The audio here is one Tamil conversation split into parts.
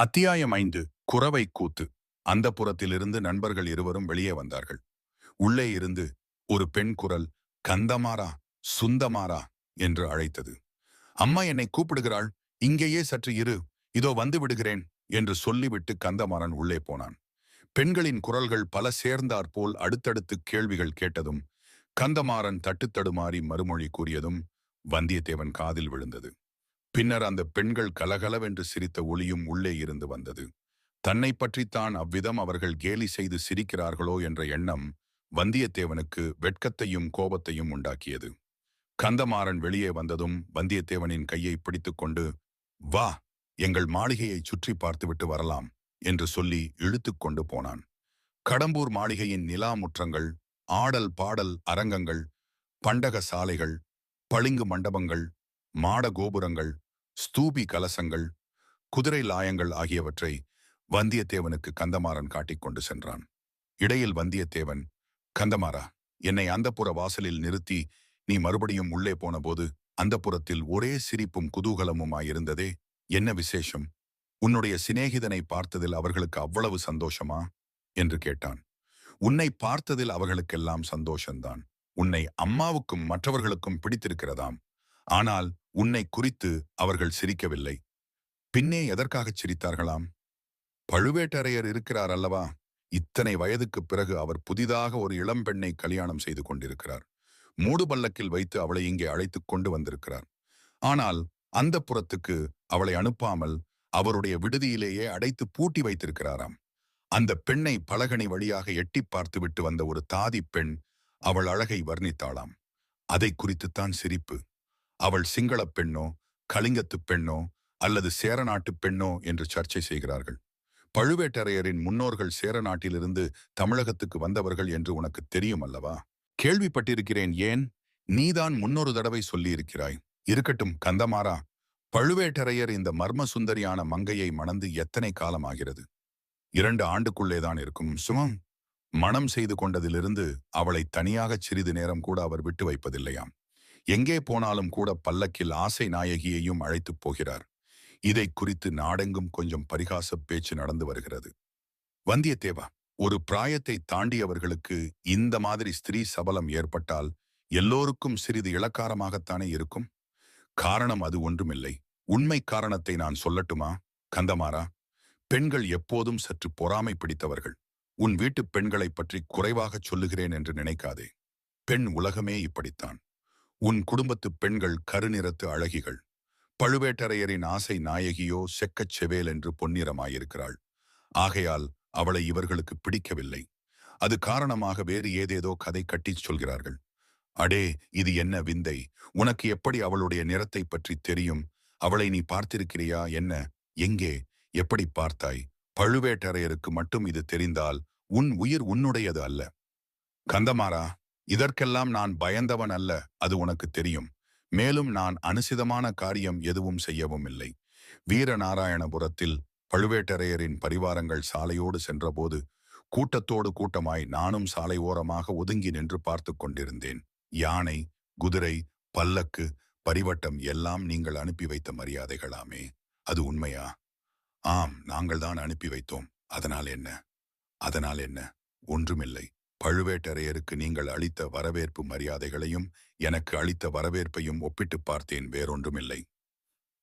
அத்தியாயம் 5. குரவை கூத்து. அந்தப்புரத்திலிருந்து நண்பர்கள் இருவரும் வெளியே வந்தார்கள். உள்ளே இருந்து ஒரு பெண் குரல், கந்தமாறா, சுந்தமாறா என்று அழைத்தது. அம்மா என்னை கூப்பிடுகிறாள், இங்கேயே சற்று இரு, இதோ வந்து விடுகிறேன் என்று சொல்லிவிட்டு கந்தமாறன் உள்ளே போனான். பெண்களின் குரல்கள் பல சேர்ந்தாற்போல் அடுத்தடுத்து கேள்விகள் கேட்டதும் கந்தமாறன் தட்டுத்தடுமாறி மறுமொழி கூறியதும் வந்தியத்தேவன் காதில் விழுந்தது. பின்னர் அந்த பெண்கள் கலகலவென்று சிரித்த ஒளியும் உள்ளே இருந்து வந்தது. தன்னை பற்றித்தான் அவ்விதம் அவர்கள் கேலி செய்து சிரிக்கிறார்களோ என்ற எண்ணம் வந்தியத்தேவனுக்கு வெட்கத்தையும் கோபத்தையும் உண்டாக்கியது. கந்தமாறன் வெளியே வந்ததும் வந்தியத்தேவனின் கையை பிடித்துக்கொண்டு, வா, எங்கள் மாளிகையை சுற்றி பார்த்துவிட்டு வரலாம் என்று சொல்லி இழுத்து கொண்டு போனான். கடம்பூர் மாளிகையின் நிலா முற்றங்கள், ஆடல் பாடல் அரங்கங்கள், பண்டக சாலைகள், பளிங்கு மண்டபங்கள், மாட கோபுரங்கள், ஸ்தூபி கலசங்கள், குதிரை லாயங்கள் ஆகியவற்றை வந்தியத்தேவனுக்கு கந்தமாறன் காட்டிக் கொண்டு சென்றான். இடையில் வந்தியத்தேவன், கந்தமாறா, என்னை அந்தப்புற வாசலில் நிறுத்தி நீ மறுபடியும் உள்ளே போனபோது அந்தப்புரத்தில் ஒரே சிரிப்பும் குதூகலமுமாயிருந்ததே, என்ன விசேஷம்? உன்னுடைய சிநேகிதனை பார்த்ததில் அவர்களுக்கு அவ்வளவு சந்தோஷமா என்று கேட்டான். உன்னை பார்த்ததில் அவர்களுக்கெல்லாம் சந்தோஷந்தான். உன்னை அம்மாவுக்கும் மற்றவர்களுக்கும் பிடித்திருக்கிறதாம். ஆனால் உன்னை குறித்து அவர்கள் சிரிக்கவில்லை. பின்னே எதற்காகச் சிரித்தார்களாம்? பழுவேட்டரையர் இருக்கிறார் அல்லவா? இத்தனை வயதுக்குப் பிறகு அவர் புதிதாக ஒரு இளம்பெண்ணை கல்யாணம் செய்து கொண்டிருக்கிறார். மூடு பல்லக்கில் வைத்து அவளை இங்கே அழைத்துக் கொண்டு வந்திருக்கிறார். ஆனால் அந்த புறத்துக்கு அவளை அனுப்பாமல் அவருடைய விடுதியிலேயே அடைத்து பூட்டி வைத்திருக்கிறாராம். அந்த பெண்ணை பலகணி வழியாக எட்டி பார்த்துவிட்டு வந்த ஒரு தாதி பெண் அவள் அழகை வர்ணித்தாளாம். அதை குறித்துத்தான் சிரிப்பு. அவள் சிங்களப் பெண்ணோ, கலிங்கத்து பெண்ணோ அல்லது சேர நாட்டு பெண்ணோ என்று சர்ச்சை செய்கிறார்கள். பழுவேட்டரையரின் முன்னோர்கள் சேர நாட்டிலிருந்து தமிழகத்துக்கு வந்தவர்கள் என்று உனக்கு தெரியும் அல்லவா? கேள்விப்பட்டிருக்கிறேன். ஏன், நீதான் முன்னொரு தடவை சொல்லியிருக்கிறாய். இருக்கட்டும் கந்தமாறா, பழுவேட்டரையர் இந்த மர்ம சுந்தரியான மங்கையை மணந்து எத்தனை காலம் ஆகிறது? 2 ஆண்டுக்குள்ளேதான் இருக்கும். சுமம், மணம் செய்து கொண்டதிலிருந்து அவளை தனியாகச் சிறிது நேரம் கூட அவர் விட்டு வைப்பதில்லையாம். எங்கே போனாலும் கூட பல்லக்கில் ஆசை நாயகியையும் அழைத்துப் போகிறார். இதை குறித்து நாடெங்கும் கொஞ்சம் பரிகாச பேச்சு நடந்து வருகிறது. வந்தியத்தேவா, ஒரு பிராயத்தை தாண்டியவர்களுக்கு இந்த மாதிரி ஸ்திரீ சபலம் ஏற்பட்டால் எல்லோருக்கும் சிறிது இளக்காரமாகத்தானே இருக்கும். காரணம் அது ஒன்றுமில்லை. உண்மை காரணத்தை நான் சொல்லட்டுமா கந்தமாறா? பெண்கள் எப்போதும் சற்று பொறாமை பிடித்தவர்கள். உன் வீட்டு பெண்களை பற்றி குறைவாகச் சொல்லுகிறேன் என்று நினைக்காதே. பெண் உலகமே இப்படித்தான். உன் குடும்பத்து பெண்கள் கருநிறத்து அழகிகள். பழுவேட்டரையரின் ஆசை நாயகியோ செக்கச் செவேல் என்று பொன்னிறமாயிருக்கிறாள். ஆகையால் அவளை இவர்களுக்கு பிடிக்கவில்லை. அது காரணமாக வேறு ஏதேதோ கதை கட்டிச் சொல்கிறார்கள். அடே, இது என்ன விந்தை! உனக்கு எப்படி அவளுடைய நிறத்தை பற்றி தெரியும்? அவளை நீ பார்த்திருக்கிறியா என்ன? எங்கே? எப்படி பார்த்தாய்? பழுவேட்டரையருக்கு மட்டும் இது தெரிந்தால் உன் உயிர் உன்னுடையது அல்ல. கந்தமாறா, இதற்கெல்லாம் நான் பயந்தவன் அல்ல, அது உனக்கு தெரியும். மேலும் நான் அனுசிதமான காரியம் எதுவும் செய்யவும் இல்லை. வீரநாராயணபுரத்தில் பழுவேட்டரையரின் பரிவாரங்கள் சாலையோடு சென்றபோது கூட்டத்தோடு கூட்டமாய் நானும் சாலை ஓரமாக ஒதுங்கி நின்று பார்த்து கொண்டிருந்தேன். யானை, குதிரை, பல்லக்கு, பரிவட்டம் எல்லாம் நீங்கள் அனுப்பி வைத்த மரியாதைகளாமே. அது உண்மையா? ஆம், நாங்கள்தான் அனுப்பி வைத்தோம். அதனால் என்ன? அதனால் என்ன? ஒன்றுமில்லை. பழுவேட்டரையருக்கு நீங்கள் அளித்த வரவேற்பு மரியாதைகளையும் எனக்கு அளித்த வரவேற்பையும் ஒப்பிட்டு பார்த்தேன், வேறொன்றுமில்லை.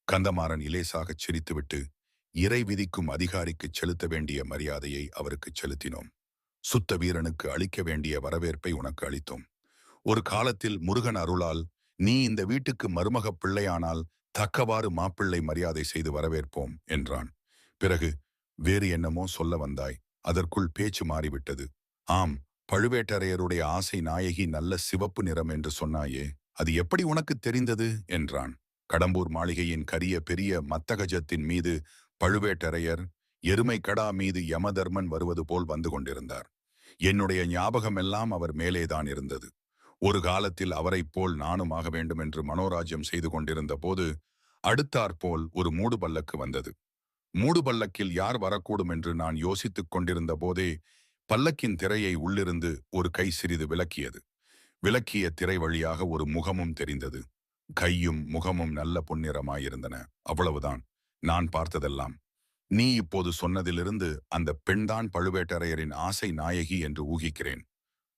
கந்தமாறன் இலேசாகச் சிரித்துவிட்டு, இறை விதிக்கும் அதிகாரிக்குச் செலுத்த வேண்டிய மரியாதையை அவருக்குச் செலுத்தினோம். சுத்த வீரனுக்கு அளிக்க வேண்டிய வரவேற்பை உனக்கு அளித்தோம். ஒரு காலத்தில் முருகன் அருளால் நீ இந்த வீட்டுக்கு மருமகப் பிள்ளையானால் தக்கவாறு மாப்பிள்ளை மரியாதை செய்து வரவேற்போம் என்றான். பிறகு வேறு என்னமோ சொல்ல வந்தாய். அதற்குள் பேச்சு மாறிவிட்டது. ஆம், பழுவேட்டரையருடைய ஆசை நாயகி நல்ல சிவப்பு நிறம் என்று சொன்னாயே, அது எப்படி உனக்கு தெரிந்தது என்றான். கடம்பூர் மாளிகையின் கரிய பெரிய மத்தகஜத்தின் மீது பழுவேட்டரையர் எருமை கடா மீது யமதர்மன் வருவது போல் வந்து கொண்டிருந்தார். என்னுடைய ஞாபகமெல்லாம் அவர் மேலேதான் இருந்தது. ஒரு காலத்தில் அவரைப் போல் நானும் ஆக வேண்டும் என்று மனோராஜ்யம் செய்து கொண்டிருந்த போது அடுத்தாற்போல் ஒரு மூடு பல்லக்கு வந்தது. மூடு பல்லக்கில் யார் வரக்கூடும் என்று நான் யோசித்துக் கொண்டிருந்த போதே பல்லக்கின் திரையை உள்ளிருந்து ஒரு கை சிறிது விலக்கியது. விலக்கிய திரை வழியாக ஒரு முகமும் தெரிந்தது. கையும் முகமும் நல்ல பொன்னிறமாயிருந்தன. அவ்வளவுதான் நான் பார்த்ததெல்லாம். நீ இப்போது சொன்னதிலிருந்து அந்த பெண்தான் பழுவேட்டரையரின் ஆசை நாயகி என்று ஊகிக்கிறேன்.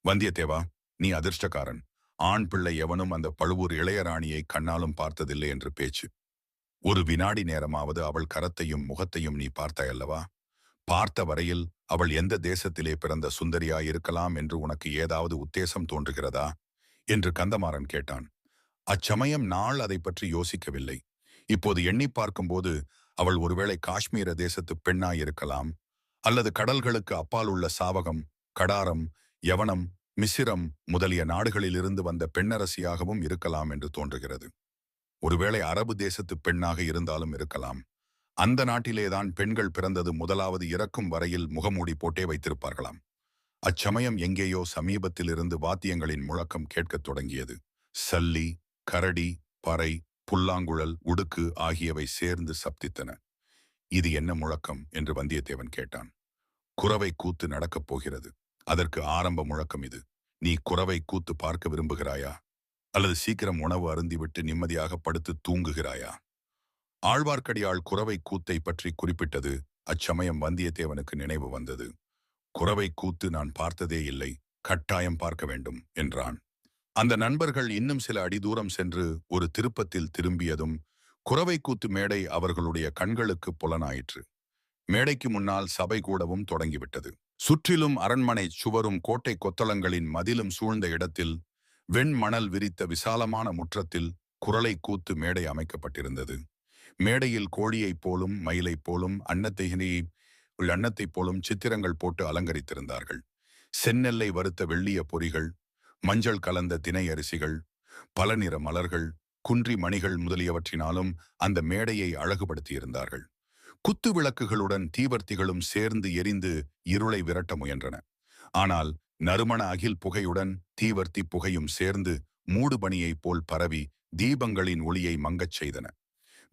வந்தியத்தேவா, நீ அதிர்ஷ்டக்காரன். ஆண் பிள்ளை எவனும் அந்த பழுவூர் இளையராணியை கண்ணாலும் பார்த்ததில்லை என்று பேச்சு. ஒரு வினாடி நேரமாவது அவள் கரத்தையும் முகத்தையும் நீ பார்த்தாயல்லவா? பார்த்த வரையில் அவள் எந்த தேசத்திலே பிறந்த சுந்தரியாய் இருக்கலாம் என்று உனக்கு ஏதாவது உத்தேசம் தோன்றுகிறதா என்று கந்தமாறன் கேட்டான். அச்சமயம் நாள் அதை பற்றி யோசிக்கவில்லை. இப்போது எண்ணி பார்க்கும்போது அவள் ஒருவேளை காஷ்மீர தேசத்து பெண்ணாயிருக்கலாம், அல்லது கடல்களுக்கு அப்பால் உள்ள சாவகம், கடாரம், யவனம், மிசிரம் முதலிய நாடுகளிலிருந்து வந்த பெண்ணரசியாகவும் இருக்கலாம் என்று தோன்றுகிறது. ஒருவேளை அரபு தேசத்து பெண்ணாக இருந்தாலும் இருக்கலாம். அந்த நாட்டிலேதான் பெண்கள் பிறந்தது முதலாவது இறக்கும் வரையில் முகமூடி போட்டே வைத்திருப்பார்களாம். அச்சமயம் எங்கேயோ சமீபத்திலிருந்து வாத்தியங்களின் முழக்கம் கேட்கத் தொடங்கியது. சல்லி, கரடி, பறை, புல்லாங்குழல், உடுக்கு ஆகியவை சேர்ந்து சப்தித்தன. இது என்ன முழக்கம் என்று வந்தியத்தேவன் கேட்டான். குரவை கூத்து நடக்கப் போகிறது. அதற்கு ஆரம்ப முழக்கம் இது. நீ குரவை கூத்து பார்க்க விரும்புகிறாயா, அல்லது சீக்கிரம் உணவு அருந்திவிட்டு நிம்மதியாக படுத்து தூங்குகிறாயா? ஆழ்வார்க்கடியாள் குரவை கூத்தை பற்றி குறிப்பிட்டது அச்சமயம் வந்தியத்தேவனுக்கு நினைவு வந்தது. குரவை கூத்து நான் பார்த்ததே இல்லை, கட்டாயம் பார்க்க வேண்டும் என்றான். அந்த நண்பர்கள் இன்னும் சில அடி தூரம் சென்று ஒரு திருப்பத்தில் திரும்பியதும் குரவை கூத்து மேடை அவர்களுடைய கண்களுக்கு புலனாயிற்று. மேடைக்கு முன்னால் சபை கூடவும் தொடங்கிவிட்டது. சுற்றிலும் அரண்மனை சுவரும் கோட்டை கொத்தளங்களின் மதிலும் சூழ்ந்த இடத்தில் வெண்மணல் விரித்த விசாலமான முற்றத்தில் குரலை கூத்து மேடை அமைக்கப்பட்டிருந்தது. மேடையில் கோழியைப் போலும் மயிலைப் போலும் அன்னத்தைப் போலும் சித்திரங்கள் போட்டு அலங்கரித்திருந்தார்கள். செந்நெல்லை வறுத்த வெள்ளிய பொறிகள், மஞ்சள் கலந்த தினை அரிசிகள், பல நிற மலர்கள், குன்றி மணிகள் முதலியவற்றினாலும் அந்த மேடையை அழகுபடுத்தியிருந்தார்கள். குத்து விளக்குகளுடன் தீவர்த்திகளும் சேர்ந்து எரிந்து இருளை விரட்ட முயன்றன. ஆனால் நறுமண அகில் புகையுடன் தீவர்த்தி புகையும் சேர்ந்து மூடுபனியைப் போல் பரவி தீபங்களின் ஒளியை மங்கச் செய்தன.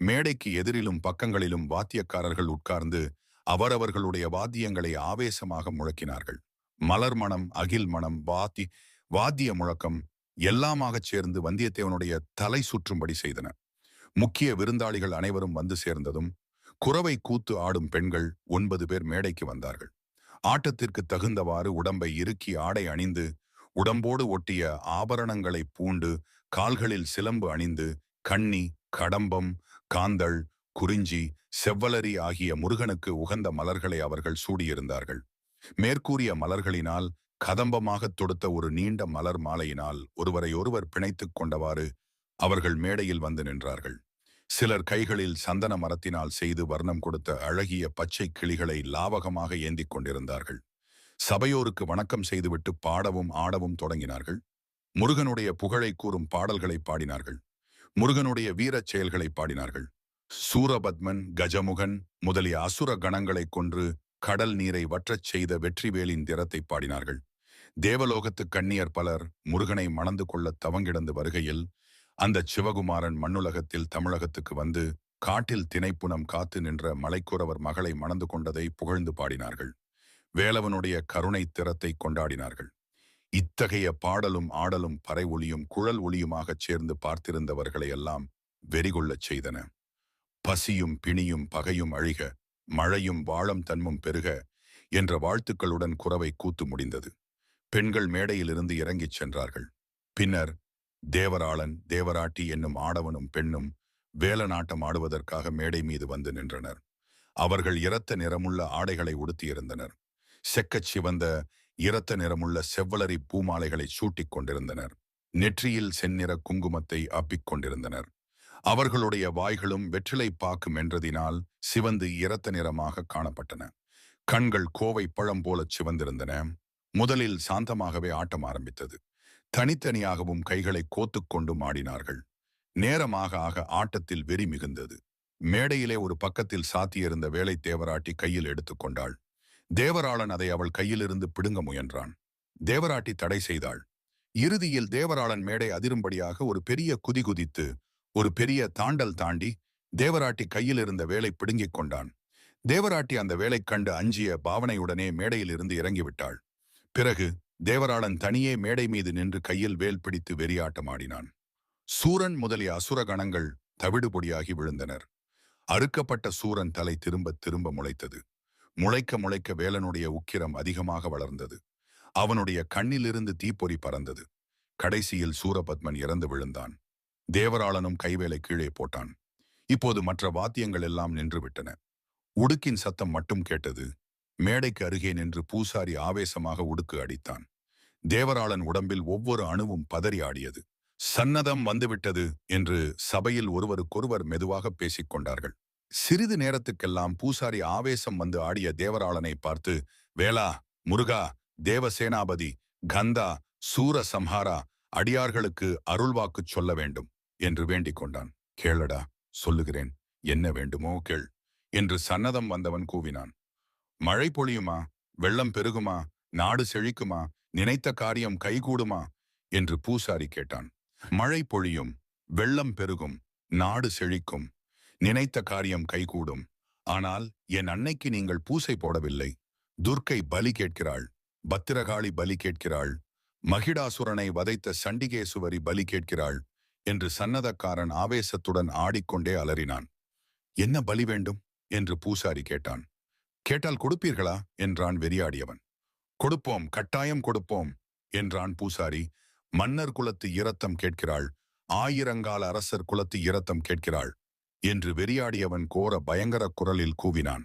மேடைக்கு எதிரிலும் பக்கங்களிலும் வாத்தியக்காரர்கள் உட்கார்ந்து அவரவர்களுடைய வாத்தியங்களை ஆவேசமாக முழக்கினார்கள். மலர் மணம், அகில் மணம், வாத்திய முழக்கம் எல்லாமாகச் சேர்ந்து வந்தியத்தேவனுடைய தலை சுற்றும்படி செய்தன. முக்கிய விருந்தாளிகள் அனைவரும் வந்து சேர்ந்ததும் குரவை கூத்து ஆடும் பெண்கள் 9 பேர் மேடைக்கு வந்தார்கள். ஆட்டத்திற்கு தகுந்தவாறு உடம்பை இறுக்கி ஆடை அணிந்து, உடம்போடு ஒட்டிய ஆபரணங்களை பூண்டு, கால்களில் சிலம்பு அணிந்து, கண்ணி, கடம்பம், காந்தள், குறிஞ்சி, செவ்வலரி ஆகிய முருகனுக்கு உகந்த மலர்களை அவர்கள் சூடியிருந்தார்கள். மேற்கூறிய மலர்களினால் கதம்பமாகத் தொடுத்த ஒரு நீண்ட மலர் மாலையினால் ஒருவரையொருவர் பிணைத்துக் கொண்டவாறு அவர்கள் மேடையில் வந்து நின்றார்கள். சிலர் கைகளில் சந்தன மரத்தினால் செய்து வர்ணம் கொடுத்த அழகிய பச்சை கிளிகளை லாவகமாக ஏந்திக் கொண்டிருந்தார்கள். சபையோருக்கு வணக்கம் செய்துவிட்டு பாடவும் ஆடவும் தொடங்கினார்கள். முருகனுடைய புகழை கூறும் பாடல்களை பாடினார்கள். முருகனுடைய வீரச் செயல்களை பாடினார்கள். சூரபத்மன், கஜமுகன் முதலிய அசுர கணங்களை கொன்று கடல் நீரை வற்றச் செய்த வெற்றிவேலின் திறத்தை பாடினார்கள். தேவலோகத்து கன்னியர் பலர் முருகனை மணந்து கொள்ள தவங்கிடந்து வருகையில் அந்த சிவகுமாரன் மண்ணுலகத்தில் தமிழகத்துக்கு வந்து காட்டில் திணைப்புனம் காத்து நின்ற மலைக்குறவர் மகளை மணந்து கொண்டதை புகழ்ந்து பாடினார்கள். வேலவனுடைய கருணை திறத்தை கொண்டாடினார்கள். இத்தகைய பாடலும் ஆடலும் பறை ஒளியும் குழல் ஒளியுமாகச் சேர்ந்து பார்த்திருந்தவர்களை எல்லாம் வெறிகொள்ளச் செய்தன. பசியும் பிணியும் பகையும் அழிக, மழையும் வாழம் தன்மும் பெருக என்ற வாழ்த்துக்களுடன் குரவை கூத்து முடிந்தது. பெண்கள் மேடையிலிருந்து இறங்கிச் சென்றார்கள். பின்னர் தேவராளன், தேவராட்டி என்னும் ஆடவனும் பெண்ணும் வேலநாட்டம் ஆடுவதற்காக மேடை மீது வந்து நின்றனர். அவர்கள் இரத்த நிறமுள்ள ஆடைகளை உடுத்தியிருந்தனர். செக்கச் சிவந்த இரத்த நிறமுள்ள செவ்வலரி பூமாலைகளை சூட்டிக் கொண்டிருந்தனர். நெற்றியில் செந்நிற குங்குமத்தை அப்பிக் கொண்டிருந்தனர். அவர்களுடைய வாய்களும் வெற்றிலை பாக்கு மென்றதினால் சிவந்து இரத்த நிறமாக காணப்பட்டன. கண்கள் கோவை பழம் போலச் சிவந்திருந்தன. முதலில் சாந்தமாகவே ஆட்டம் ஆரம்பித்தது. தனித்தனியாகவும் கைகளை கோத்துக்கொண்டும் ஆடினார்கள். நேரமாக ஆக ஆட்டத்தில் வெறி மிகுந்தது. மேடையிலே ஒரு பக்கத்தில் சாத்தியிருந்த வேலை தேவராட்டி கையில் எடுத்துக்கொண்டாள். தேவராளன் அதை அவள் கையிலிருந்து பிடுங்க முயன்றான். தேவராட்டி தடை செய்தாள். இறுதியில் தேவராளன் மேடை அதிரும்படியாக ஒரு பெரிய குதி குதித்து ஒரு பெரிய தாண்டல் தாண்டி தேவராட்டி கையில் இருந்த வேலை பிடுங்கிக் கொண்டான். தேவராட்டி அந்த வேலை கண்டு அஞ்சிய பாவனையுடனே மேடையிலிருந்து இறங்கிவிட்டாள். பிறகு தேவராளன் தனியே மேடை மீது நின்று கையில் வேல் பிடித்து வெறியாட்டமாடினான். சூரன் முதலிய அசுர கணங்கள் தவிடுபொடியாகி விழுந்தனர். அறுக்கப்பட்ட சூரன் தலை திரும்ப திரும்ப முளைத்தது. முளைக்க முளைக்க வேலனுடைய உக்கிரம் அதிகமாக வளர்ந்தது. அவனுடைய கண்ணிலிருந்து தீப்பொறி பறந்தது. கடைசியில் சூரபத்மன் இறந்து விழுந்தான். தேவராளனும் கைவேலை கீழே போட்டான். இப்போது மற்ற வாத்தியங்கள் எல்லாம் நின்றுவிட்டன. உடுக்கின் சத்தம் மட்டும் கேட்டது. மேடைக்கு அருகே நின்று பூசாரி ஆவேசமாக உடுக்கு அடித்தான். தேவராளன் உடம்பில் ஒவ்வொரு அணுவும் பதறி ஆடியது. சன்னதம் வந்துவிட்டது என்று சபையில் ஒருவருக்கொருவர் மெதுவாக பேசிக் கொண்டார்கள். சிறிது நேரத்துக்கெல்லாம் பூசாரி ஆவேசம் வந்து ஆடிய தேவராளனை பார்த்து, வேளா, முருகா, தேவசேனாபதி, கந்தா, சூர சம்ஹாரா, அடியார்களுக்கு அருள்வாக்குச் சொல்ல வேண்டும் என்று வேண்டிக் கொண்டான். கேளடா, சொல்லுகிறேன், என்ன வேண்டுமோ கேள் என்று சன்னதம் வந்தவன் கூவினான். மழை பொழியுமா, வெள்ளம் பெருகுமா, நாடு செழிக்குமா, நினைத்த காரியம் கைகூடுமா என்று பூசாரி கேட்டான். மழை பொழியும், வெள்ளம் பெருகும், நாடு செழிக்கும், நினைத்த காரியம் கைகூடும். ஆனால் என் அன்னைக்கு நீங்கள் பூசை போடவில்லை. துர்க்கை பலி கேட்கிறாள், பத்திரகாளி பலி கேட்கிறாள், மகிடாசுரனை வதைத்த சண்டிகேசுவரி பலி கேட்கிறாள் என்று சன்னதக்காரன் ஆவேசத்துடன் ஆடிக்கொண்டே அலறினான். என்ன பலி வேண்டும் என்று பூசாரி கேட்டான். கேட்டால் கொடுப்பீர்களா என்றான் வெறியாடியவன். கொடுப்போம், கட்டாயம் கொடுப்போம் என்றான் பூசாரி. மன்னர் குலத்து இரத்தம் கேட்கிறாள், ஆயிரங்கால அரசர் குலத்து இரத்தம் கேட்கிறாள் என்று வெறியாடியவன் கோர பயங்கர குரலில் கூவினான்.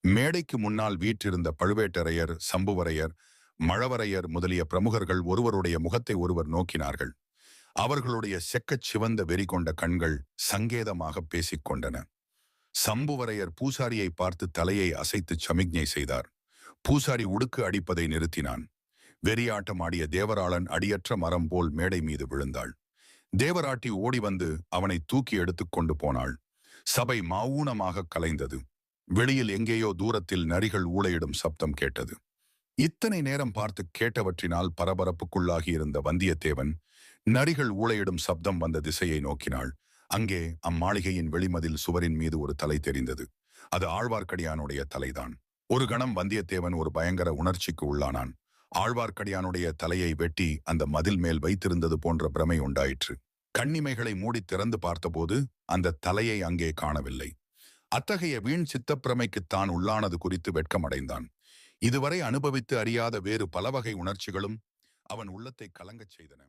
மேடைக்கு முன்னால் வீற்றிருந்த பழுவேட்டரையர், சம்புவரையர், மழவரையர் முதலிய பிரமுகர்கள் ஒருவருடைய முகத்தை ஒருவர் நோக்கினார்கள். அவர்களுடைய செக்கச் சிவந்த வெறி கொண்ட கண்கள் சங்கேதமாக பேசிக் கொண்டன. சம்புவரையர் பூசாரியை பார்த்து தலையை அசைத்து சமிக்ஞை செய்தார். பூசாரி உடுக்கு அடிப்பதை நிறுத்தினான். வெறியாட்டமாடிய தேவராளன் அடியற்ற மரம் போல் மேடை மீது விழுந்தாள். தேவராட்டி ஓடி வந்து அவனை தூக்கி எடுத்துக் கொண்டு போனாள். சபை மௌனமாக கலைந்தது. வெளியில் எங்கேயோ தூரத்தில் நரிகள் ஊளையிடும் சப்தம் கேட்டது. இத்தனை நேரம் பார்த்து கேட்டவற்றினால் பரபரப்புக்குள்ளாகி இருந்த வந்தியத்தேவன் நரிகள் ஊளையிடும் சப்தம் வந்த திசையை நோக்கினாள். அங்கே அம்மாளிகையின் வெளிமதில் சுவரின் மீது ஒரு தலை தெரிந்தது. அது ஆழ்வார்க்கடியானுடைய தலைதான். ஒரு கணம் வந்தியத்தேவன் ஒரு பயங்கர உணர்ச்சிக்கு உள்ளானான். ஆழ்வார்க்கடியானுடைய தலையை வெட்டி அந்த மதில் மேல் வைத்திருந்தது போன்ற பிரமை உண்டாயிற்று. கண்ணிமைகளை மூடி திறந்து பார்த்தபோது அந்த தலையை அங்கே காணவில்லை. அத்தகைய வீண் சித்தப்பிரமைக்கு தான் உள்ளானது குறித்து வெட்கமடைந்தான். இதுவரை அனுபவித்து அறியாத வேறு பல வகை உணர்ச்சிகளும் அவன் உள்ளத்தை கலங்கச் செய்தன.